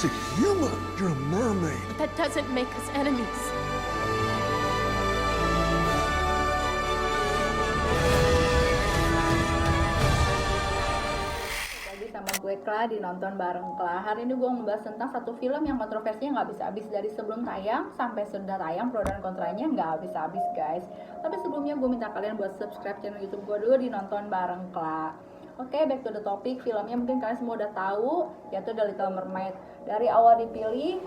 just a human. You're a mermaid. That doesn't make us enemies. Lagi sama gue Kla di Nonton Bareng Kla. Hari ini gue membahas tentang satu film yang kontroversinya nggak habis-habis. Dari sebelum tayang sampai sudah tayang, pro dan kontranya nggak habis-habis guys. Tapi sebelumnya gue minta kalian buat subscribe channel YouTube gue dulu di Nonton Bareng Kla. Oke, back to the topic. Filmnya mungkin kalian semua udah tahu, yaitu The Little Mermaid. Dari awal dipilih,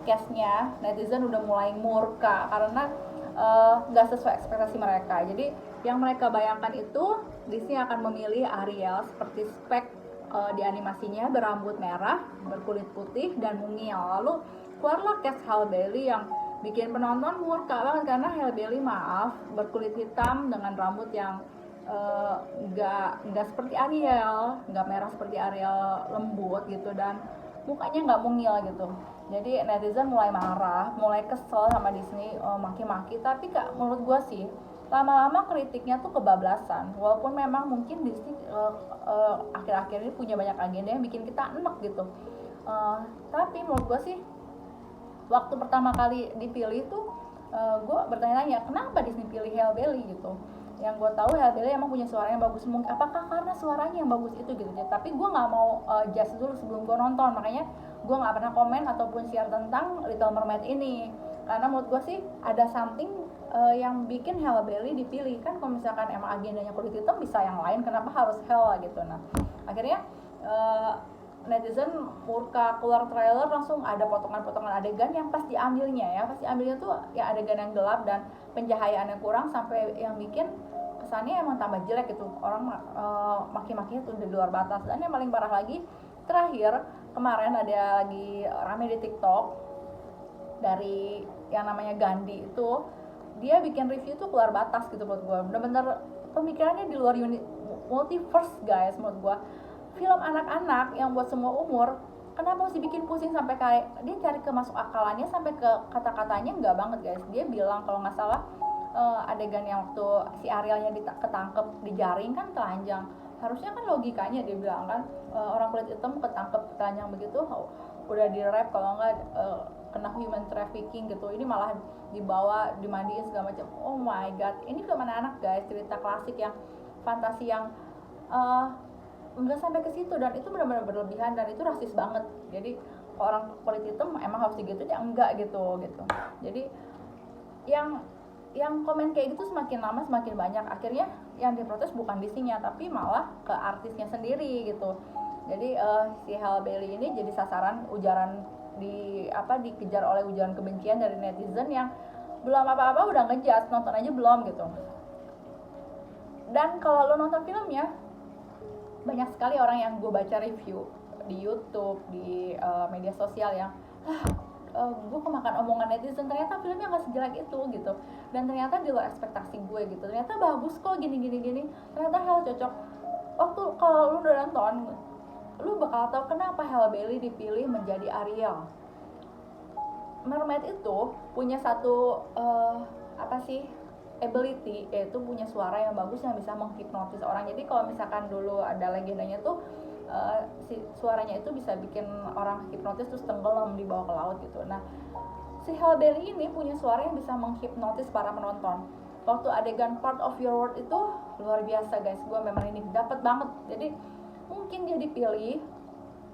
castnya netizen udah mulai murka karena nggak sesuai ekspektasi mereka. Jadi yang mereka bayangkan itu Disney akan memilih Ariel seperti spek di animasinya, berambut merah, berkulit putih dan mungil. Lalu keluarlah cast Halle Bailey yang bikin penonton murka banget karena Halle Bailey, maaf, berkulit hitam dengan rambut yang nggak seperti Ariel, nggak merah seperti Ariel lembut gitu, dan mukanya nggak mungil gitu. Jadi netizen mulai marah, mulai kesel sama Disney, maki-maki. Tapi menurut gue sih lama-lama kritiknya tuh kebablasan. Walaupun memang mungkin Disney akhir-akhir ini punya banyak agenda yang bikin kita enek gitu. Tapi menurut gue sih waktu pertama kali dipilih tuh gue bertanya-tanya kenapa Disney pilih Halle Bailey gitu. Yang gue tahu Halle Bailey emang punya suara yang bagus, mungkin apakah karena suaranya yang bagus itu gitu. Tapi gue nggak mau judge dulu sebelum gue nonton, makanya gue nggak pernah komen ataupun share tentang Little Mermaid ini, karena menurut gue sih ada something yang bikin Halle Bailey dipilih. Kan kalau misalkan emang agendanya kulit hitam bisa yang lain, kenapa harus Halle gitu. Nah akhirnya netizen murka, keluar trailer langsung ada potongan-potongan adegan yang pas diambilnya tuh ya adegan yang gelap dan pencahayaan yang kurang, sampai yang bikin kesannya emang tambah jelek gitu. Orang maki-makinya tuh di luar batas. Dan yang paling parah lagi, terakhir kemarin ada lagi rame di TikTok dari yang namanya Gandhi itu, dia bikin review tuh keluar batas gitu menurut gue. Bener-bener pemikirannya di luar multiverse guys menurut gue. Film anak-anak yang buat semua umur, kenapa mesti bikin pusing sampai kayak dia cari ke masuk akalannya sampai ke kata-katanya nggak banget guys. Dia bilang kalau nggak salah adegan yang waktu si Arielnya ketangkep di jaring kan telanjang, harusnya kan logikanya dia bilang kan orang kulit hitam ketangkep telanjang begitu udah di rap, kalau nggak kena human trafficking gitu. Ini malah dibawa dimandiin segala macam. Oh my god, ini film anak-anak guys, cerita klasik yang fantasi yang enggak sampai ke situ, dan itu benar-benar berlebihan dan itu rasis banget. Jadi orang kulit hitam emang harus gitu ya enggak gitu. Jadi yang komen kayak gitu semakin lama semakin banyak. Akhirnya yang diprotes bukan Disney-nya tapi malah ke artisnya sendiri gitu. Jadi si Halle Bailey ini jadi sasaran ujaran dikejar oleh ujaran kebencian dari netizen yang belum apa-apa udah ngejudge, nonton aja belum gitu. Dan kalau lo nonton filmnya, banyak sekali orang yang gue baca review di YouTube, di media sosial yang gue kemakan omongan netizen, ternyata filmnya nggak sejelek itu gitu, dan ternyata di luar ekspektasi gue gitu, ternyata bagus kok gini, ternyata Halle cocok. Waktu kalau lu udah nonton, lu bakal tahu kenapa Halle Bailey dipilih menjadi Ariel. Mermaid itu punya satu ability, yaitu punya suara yang bagus yang bisa menghipnotis orang. Jadi kalau misalkan dulu ada legendanya tuh si suaranya itu bisa bikin orang hipnotis terus tenggelam di bawah ke laut gitu. Nah si Halle Bailey ini punya suara yang bisa menghipnotis para penonton. Waktu adegan Part of Your World itu luar biasa guys, gue memang ini dapat banget. Jadi mungkin dia dipilih,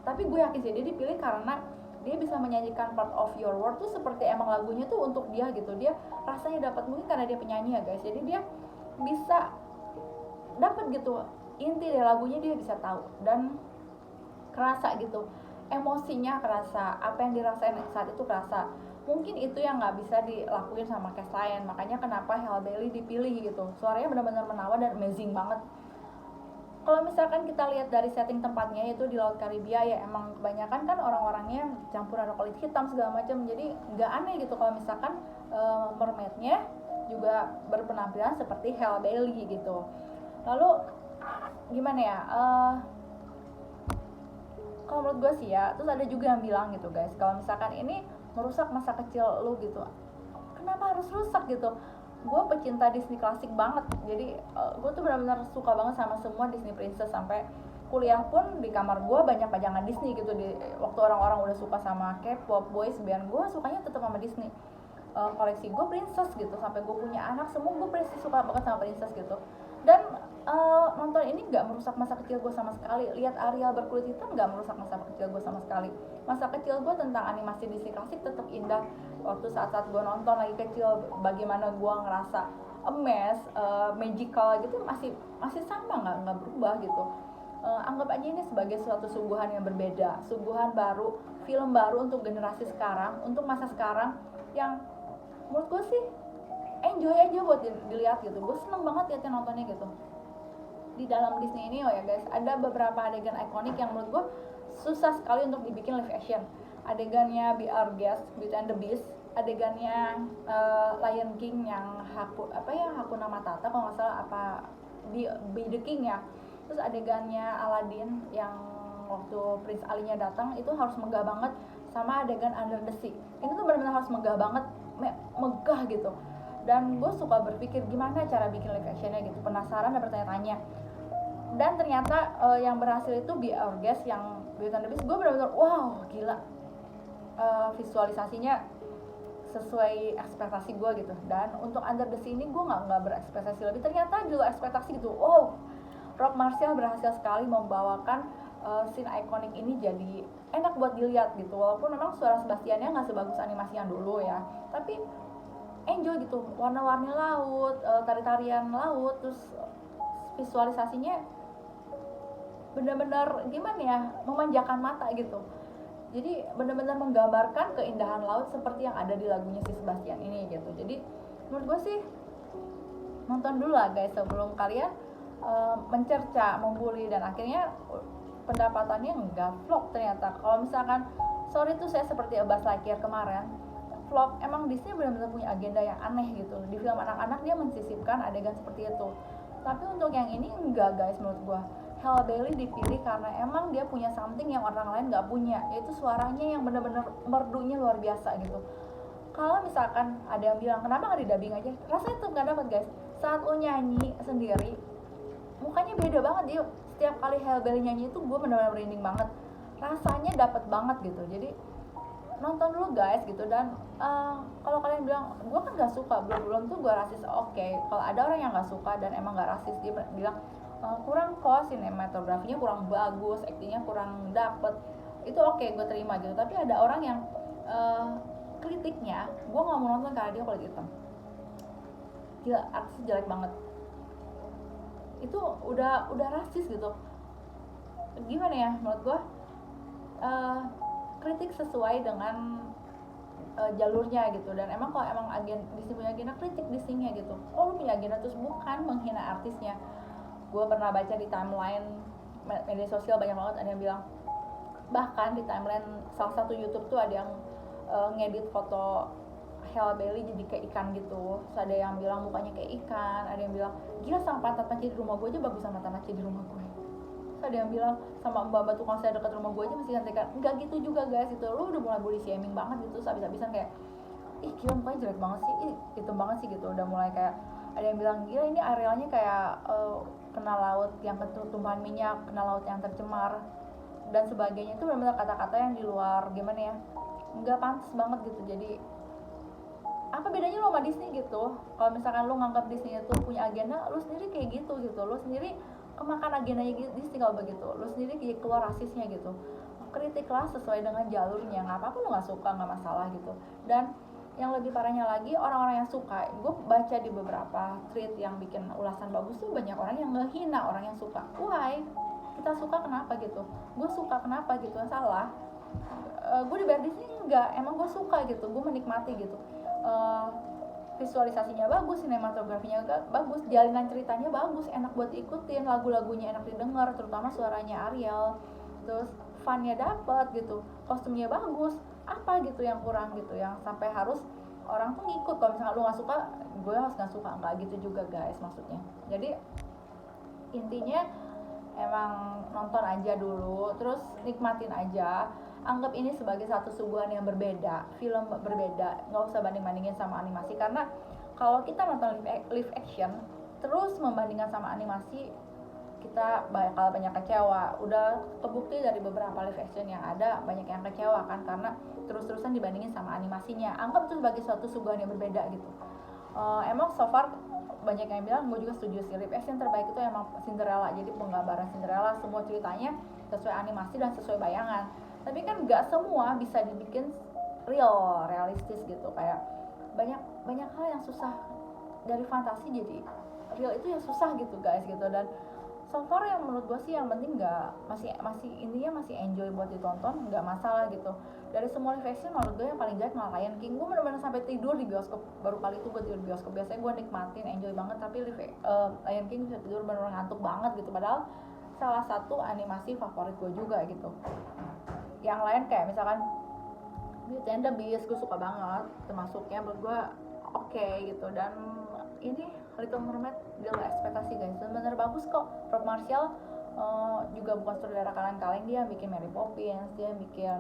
tapi gue yakin sih dia dipilih karena dia bisa menyanyikan Part of Your World tuh seperti emang lagunya tuh untuk dia gitu. Dia rasanya dapat, mungkin karena dia penyanyi ya guys, jadi dia bisa dapat gitu inti dari lagunya, dia bisa tahu dan kerasa gitu, emosinya kerasa, apa yang dirasain saat itu kerasa. Mungkin itu yang nggak bisa dilakuin sama cast lain, makanya kenapa Halle Bailey dipilih gitu. Suaranya benar-benar menawan dan amazing banget. Kalau misalkan kita lihat dari setting tempatnya, yaitu di Laut Karibia, ya emang kebanyakan kan orang-orangnya campuran kulit hitam segala macam, jadi nggak aneh gitu kalau misalkan mermaidnya juga berpenampilan seperti Halle Bailey gitu. Lalu gimana ya, kalau menurut gue sih ya, terus ada juga yang bilang gitu guys, kalau misalkan ini merusak masa kecil lu gitu, kenapa harus rusak gitu. Gue pecinta Disney klasik banget, jadi gue tuh benar-benar suka banget sama semua Disney princess, sampai kuliah pun di kamar gue banyak pajangan Disney gitu. Di waktu orang-orang udah suka sama K-pop, boys band, gue sukanya tetap sama Disney. Koleksi gue princess gitu, sampai gue punya anak semua gue princess, suka banget sama princess gitu. Dan nonton ini nggak merusak masa kecil gue sama sekali. Lihat Ariel berkulit hitam nggak merusak masa kecil gue sama sekali. Masa kecil gue tentang animasi Disney klasik tetap indah. Waktu saat-saat gue nonton lagi kecil, bagaimana gue ngerasa amazed, magical gitu, masih sama, nggak berubah gitu. Anggap aja ini sebagai suatu suguhan yang berbeda, suguhan baru, film baru untuk generasi sekarang, untuk masa sekarang, yang menurut gue sih enjoy aja buat dilihat gitu. Gue seneng banget liatnya, nontonnya gitu. Di dalam Disney ini, oh ya guys, ada beberapa adegan ikonik yang menurut gue susah sekali untuk dibikin live action. Adegannya Be Our Guest, Beauty and the Beast, adegannya Lion King yang Hakuna Matata kalau nggak salah, Be the King ya. Terus adegannya Aladdin yang waktu Prince Ali-nya datang itu harus megah banget, sama adegan Under the Sea. Ini tuh benar-benar harus megah banget, megah gitu. Dan gue suka berpikir gimana cara bikin live actionnya gitu, penasaran dan bertanya-tanya. Dan ternyata yang berhasil itu Be Our Guest, yang Beauty and the Beast. Gue benar-benar wow, gila, visualisasinya sesuai ekspektasi gue gitu. Dan untuk Under the Sea ini gue nggak berekspektasi lebih, ternyata di luar ekspektasi gitu. Oh, Rock Marcial berhasil sekali membawakan scene ikonik ini jadi enak buat dilihat gitu. Walaupun memang suara Sebastiannya nggak sebagus animasi yang dulu ya, tapi enjoy gitu. Warna-warni laut, tari-tarian laut, terus visualisasinya benar-benar gimana ya, memanjakan mata gitu. Jadi benar-benar menggambarkan keindahan laut seperti yang ada di lagunya si Sebastian ini gitu. Jadi menurut gue sih nonton dulu lah guys sebelum kalian mencerca, membuli, dan akhirnya pendapatannya nggak vlog ternyata. Kalau misalkan sorry tuh saya seperti A Buzz Lightyear kemarin vlog, emang Disney benar-benar punya agenda yang aneh gitu. Di film anak-anak dia mensisipkan adegan seperti itu, tapi untuk yang ini enggak guys. Menurut gua Halle Bailey dipilih karena emang dia punya something yang orang lain nggak punya, yaitu suaranya yang benar-benar merdunya luar biasa gitu. Kalau misalkan ada yang bilang kenapa nggak di dubbing aja, rasanya tuh nggak dapat guys. Saat lo nyanyi sendiri mukanya beda banget dia. Setiap kali Halle Bailey nyanyi itu gue benar-benar merinding banget, rasanya dapet banget gitu. Jadi nonton dulu guys gitu. Dan kalau kalian bilang gue kan nggak suka, belum tuh gue rasis, oke. Kalau ada orang yang nggak suka dan emang nggak rasis, dia bilang kurang kok, sinematografinya kurang bagus, aktingnya kurang dapet, itu oke, gue terima gitu. Tapi ada orang yang kritiknya gue nggak mau nonton karena dia kulit hitam. Gila, artisnya jelek banget. Itu udah rasis gitu. Gimana ya, menurut gue kritik sesuai dengan jalurnya gitu. Dan emang kalau emang Disney punya agenda, kritik Disney-nya gitu. Oh lu punya agenda, terus bukan menghina artisnya. Gue pernah baca di timeline media sosial banyak banget ada yang bilang, bahkan di timeline salah satu YouTube tuh ada yang ngedit foto Halle Bailey jadi kayak ikan gitu. Terus ada yang bilang mukanya kayak ikan, ada yang bilang gila sama pantat panci di rumah gue aja bagus sama pantat panci di rumah gue. Terus ada yang bilang sama mbak-mbak tukang sayur dekat rumah gue aja masih cantikan. Enggak gitu juga guys, itu lu udah mulai body shaming banget gitu. Terus habis-habisan kayak ih gila mukanya jelek banget sih, ih hitam banget sih gitu. Udah mulai kayak ada yang bilang gila ini arealnya kayak kena laut yang ketumpahan minyak, kena laut yang tercemar dan sebagainya. Itu benar-benar kata-kata yang di luar gimana ya, nggak pantas banget gitu. Jadi apa bedanya lo sama Disney gitu? Kalau misalkan lo nganggap Disney itu punya agenda, lo sendiri kayak gitu. Lo sendiri kemakan agendanya Disney kalau begitu. Lo sendiri kayak keluar rasisnya gitu. Kritiklah sesuai dengan jalurnya. Nggak apa-apa lo nggak suka, nggak masalah gitu. Dan yang lebih parahnya lagi, orang-orang yang suka, gue baca di beberapa tweet yang bikin ulasan bagus tuh banyak orang yang ngehina orang yang suka. Why? Kita suka kenapa gitu? Gue suka kenapa gitu? Salah. Gue dibayar Disney enggak, emang gue suka gitu, gue menikmati gitu. Visualisasinya bagus, sinematografinya bagus, jalinan ceritanya bagus, enak buat diikutin, lagu-lagunya enak didengar, terutama suaranya Ariel, terus funnya dapet gitu, kostumnya bagus. Apa gitu yang kurang gitu, yang sampai harus orang tuh ngikut? Kalau misalnya lu nggak suka, gue harus nggak suka, nggak gitu juga guys maksudnya. Jadi intinya emang nonton aja dulu, terus nikmatin aja. Anggap ini sebagai satu suguhan yang berbeda, film berbeda, nggak usah banding-bandingin sama animasi. Karena kalau kita nonton live action terus membandingkan sama animasi, kita bakal banyak kecewa. Udah kebukti dari beberapa live action yang ada, banyak yang kecewa kan karena terus-terusan dibandingin sama animasinya. Anggap itu sebagai suatu suguhan yang berbeda gitu. Emang so far banyak yang bilang, gue juga setuju sih, live action terbaik itu emang Cinderella. Jadi penggambaran Cinderella, semua ceritanya sesuai animasi dan sesuai bayangan. Tapi kan nggak semua bisa dibikin realistis gitu. Kayak banyak hal yang susah dari fantasi jadi real itu yang susah gitu guys gitu. Dan so far yang menurut gue sih yang penting nggak masih intinya masih enjoy buat ditonton, nggak masalah gitu. Dari semua live action menurut gue yang paling jelek malah Lion King. Gue bener-bener sampai tidur di bioskop, baru kali itu gue tidur di bioskop. Biasanya gue nikmatin enjoy banget, tapi Lion King bisa tidur bener-bener ngantuk banget gitu, padahal salah satu animasi favorit gue juga gitu. Yang lain kayak misalkan Beauty and the Beast gue suka banget, termasuknya menurut gue oke gitu. Dan ini Little Mermaid di luar ekspektasi guys, bener-bener bagus kok. Rob Marshall juga bukan sutradara kaleng-kaleng, dia bikin Mary Poppins, dia bikin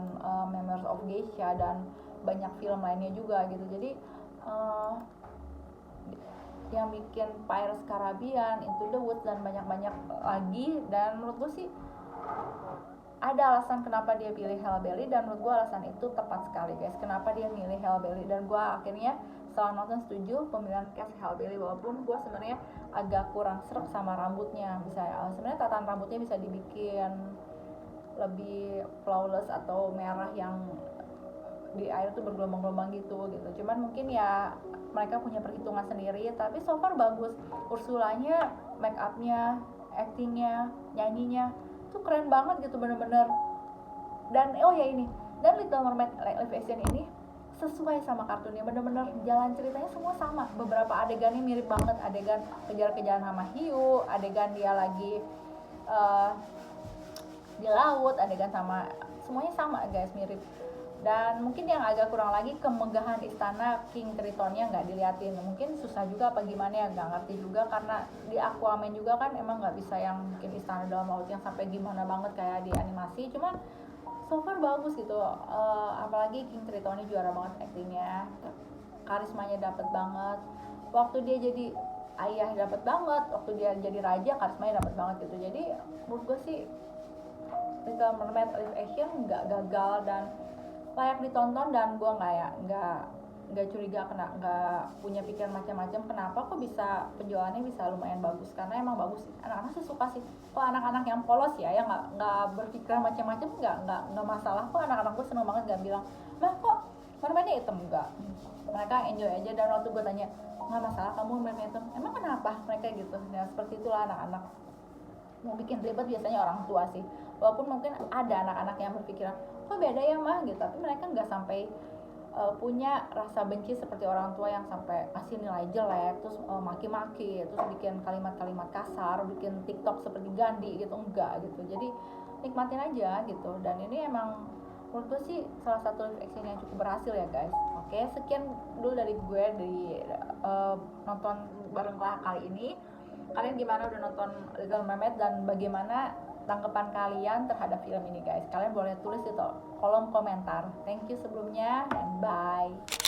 Memoirs of Geisha dan banyak film lainnya juga gitu. Jadi yang bikin Pirates Caribbean, Into the Woods dan banyak-banyak lagi. Dan menurut gue sih ada alasan kenapa dia pilih Halle Berry, dan menurut gue alasan itu tepat sekali guys. Kenapa dia milih Halle Berry, dan gue akhirnya setelah nonton setuju pemilihan cast Halle Berry, walaupun gue sebenarnya agak kurang srek sama rambutnya. Bisa sebenarnya tatanan rambutnya bisa dibikin lebih flawless atau merah yang di air tuh bergelombang-gelombang gitu. Cuman mungkin ya mereka punya perhitungan sendiri, tapi so far bagus. Ursulanya, make upnya, actingnya, nyanyinya tuh keren banget gitu, bener-bener. Dan oh ya ini, dan Little Mermaid live action ini sesuai sama kartunnya, bener-bener jalan ceritanya semua sama. Beberapa adegannya mirip banget, adegan kejar-kejaran sama hiu, adegan dia lagi di laut, adegan sama, semuanya sama guys, mirip. Dan mungkin yang agak kurang lagi kemegahan istana King Tritonnya nggak diliatin, mungkin susah juga apa gimana ya, nggak ngerti juga. Karena di Aquaman juga kan emang nggak bisa yang bikin istana dalam laut yang sampai gimana banget kayak di animasi. Cuman so far bagus gitu. Apalagi King Triton ini juara banget actingnya, karismanya dapet banget. Waktu dia jadi ayah dapet banget, waktu dia jadi raja karismanya dapet banget gitu. Jadi menurut gue sih Little Mermaid live action nggak gagal dan layak ditonton. Dan gue nggak curiga, nggak punya pikiran macam-macam kenapa kok bisa penjualannya bisa lumayan bagus, karena emang bagus sih. Anak-anak sih suka sih. Kok anak-anak yang polos ya yang nggak berpikiran macam-macam nggak masalah kok. Anak-anak gue seneng banget, nggak bilang lah kok mermaidnya hitam, enggak. Mereka enjoy aja. Dan waktu gue tanya, nggak masalah kamu mermaid hitam, emang kenapa, mereka gitu. Nah seperti itulah anak-anak. Mau bikin ribet biasanya orang tua sih, walaupun mungkin ada anak-anak yang berpikiran kok beda ya mah gitu, tapi mereka nggak sampai punya rasa benci seperti orang tua yang sampai kasih nilai jelek, terus maki-maki, terus bikin kalimat-kalimat kasar, bikin TikTok seperti Gandhi gitu, enggak gitu. Jadi nikmatin aja gitu. Dan ini emang menurut gue sih salah satu live action yang cukup berhasil ya guys. Oke, sekian dulu dari gue di nonton bareng kali ini. Kalian gimana udah nonton Little Mermaid, dan bagaimana tanggapan kalian terhadap film ini guys? Kalian boleh tulis di kolom komentar. Thank you sebelumnya, dan bye.